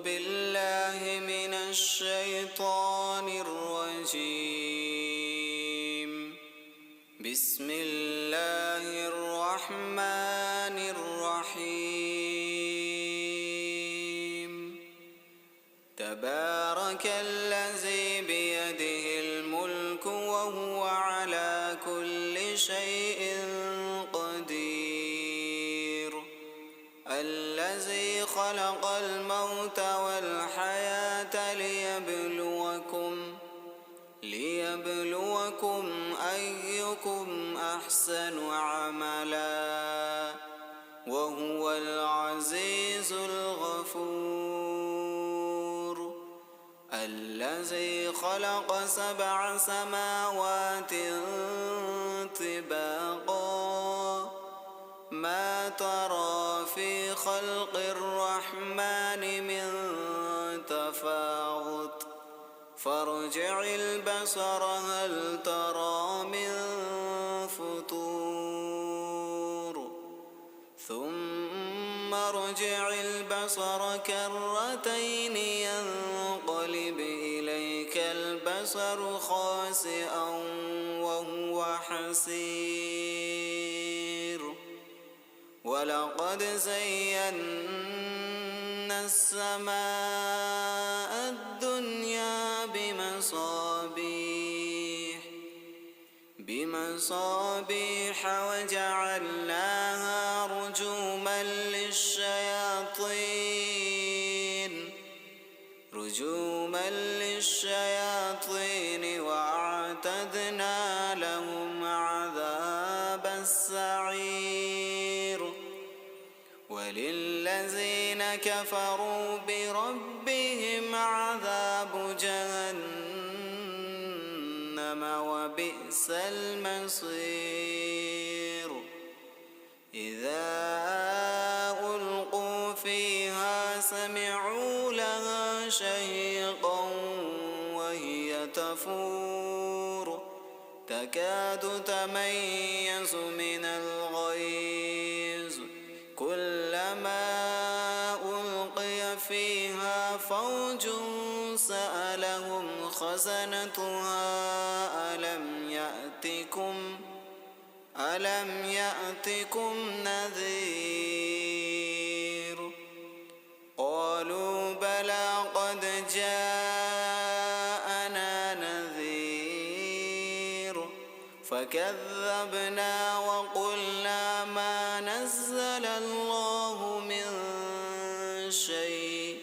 بالله من الشيطان الرجيم. بسم الله الرحمن الرحيم. تبارك الذي بيده الملك وهو على كل شيء قدير. الذي خلق الموت والحياة ليبلوكم أيكم أحسن عملا وهو العزيز الغفور. الذي خلق 7 سماوات طباقا ما ترى في خلق الرحمن من تفاوت فارجع البصر هل ترى من فطور ثم ارجع البصر كرتين ينقلب إليك البصر خاسئا وهو حسير. ولقد زينا السماء الدنيا بمصابيح وجعلناها رجوما للشياطين وأعتدنا لهم عذاب السعير. وللذين كفروا بربهم عذاب جهنم وبئس المصير. إذا ألقوا فيها سمعوا لها شهيقا وهي تفور تكاد تميز من الغيظ كلما ألقي فيها فوج سألهم خزنتها ألم يأتكم نذير؟ قالوا بلى قد جاءنا نذير فكذبنا وقلنا ما نزل الله من شيء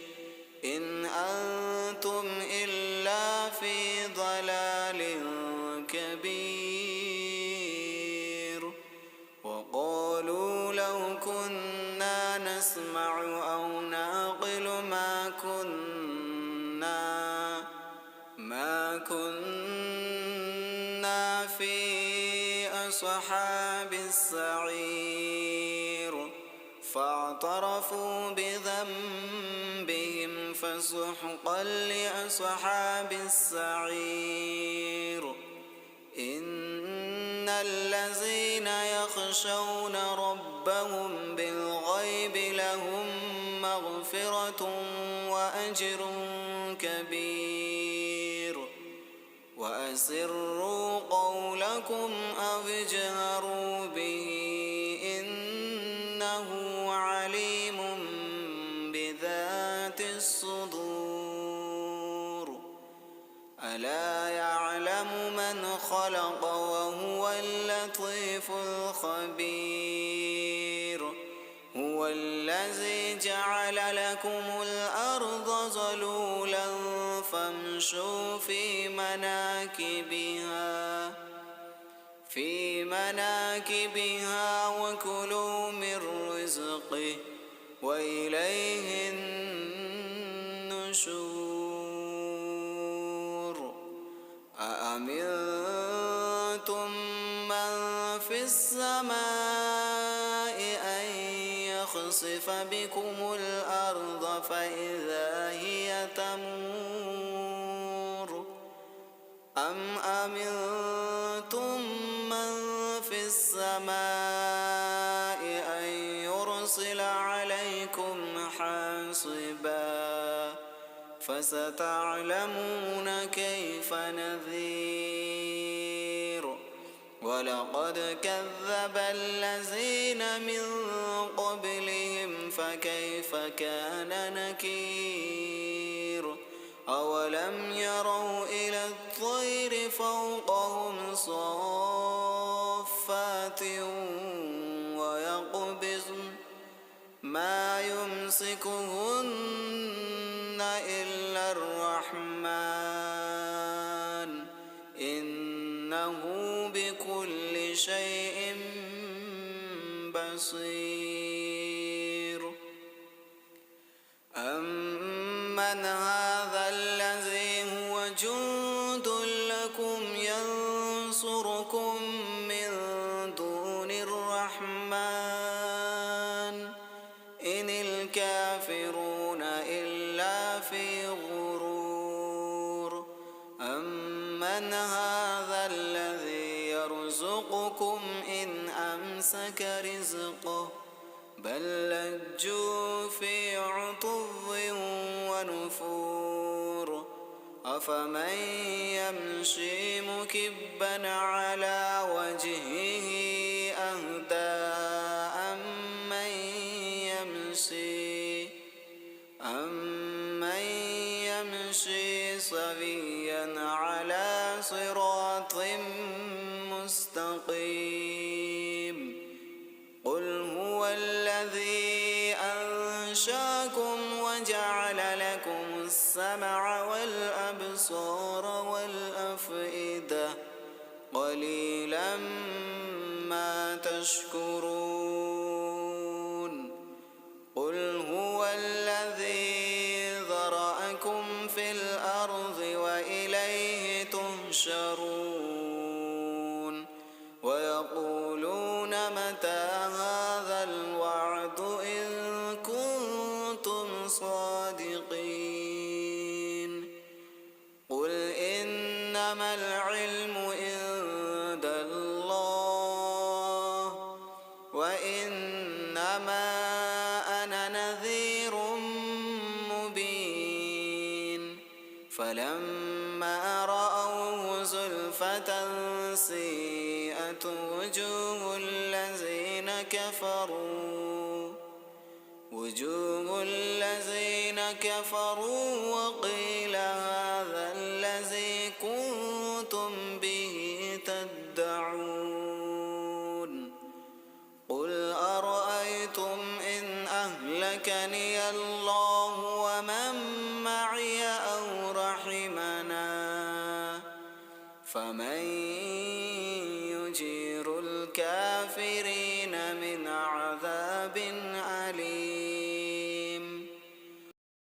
إن أنتم إلا في ضلال كبير. وقالوا لو كنا نسمع أو نعقل ما كنا في أصحاب السعير. فاعترفوا بذنبهم فسحقا لأصحاب السعير. إن الذين يخشون ربهم بالغيب لهم مغفرة وأجر كبير. وأسروا قولكم أو اجهروا به إنه عليم بذات الصدور. ألا يعلم من خلق وهو اللطيف الخبير. هو الذي جعل لكم الأرض ذلولا فامشوا في مناكبها وكلوا من رزقه وإليه النشور. أأمنتم من في السماء أن يخسف بكم الأرض فإذا هي تمور أم أمنتم من في السماء أن يرسل عليكم حاصبا فستعلمون كيف نذير ولقد كذب الذين من قبلهم فكيف كان نكير أولم يروا إلى الطير فوقهم صافات ويقبضن ما يمسكهن إلا الرحمن إنه بكل شيء بصير أمن هذا الذي هو جند لكم ينصركم من دون الرحمن إن الكافرون إلا في غرور أمن هذا الذي يرزقكم إن أمسك رزقه بل لجوا في عتو ونفور أفمن يمشي مكبا على وجهه أهدى أمن يمشي سويا على صراط مستقيم قل هو الذي أنشاكم وجعل لكم السمع والأبصار والأفئدة قليلا ما تشكرون قل هو الذي ذرأكم في الأرض وإليه تحشرون ويقولون متى هذا الوعد إن كنتم صادقين قل إنما العلم عند الله وإنما أنا نذير مبين فلما رأوه زلفة سيئت وجوه الذين كفروا وقيل هذا الذي كنتم به تدعون قل أرأيتم إن أهلكني الله ومن معي أو رحمنا فمن يجير الكافرين من عذاب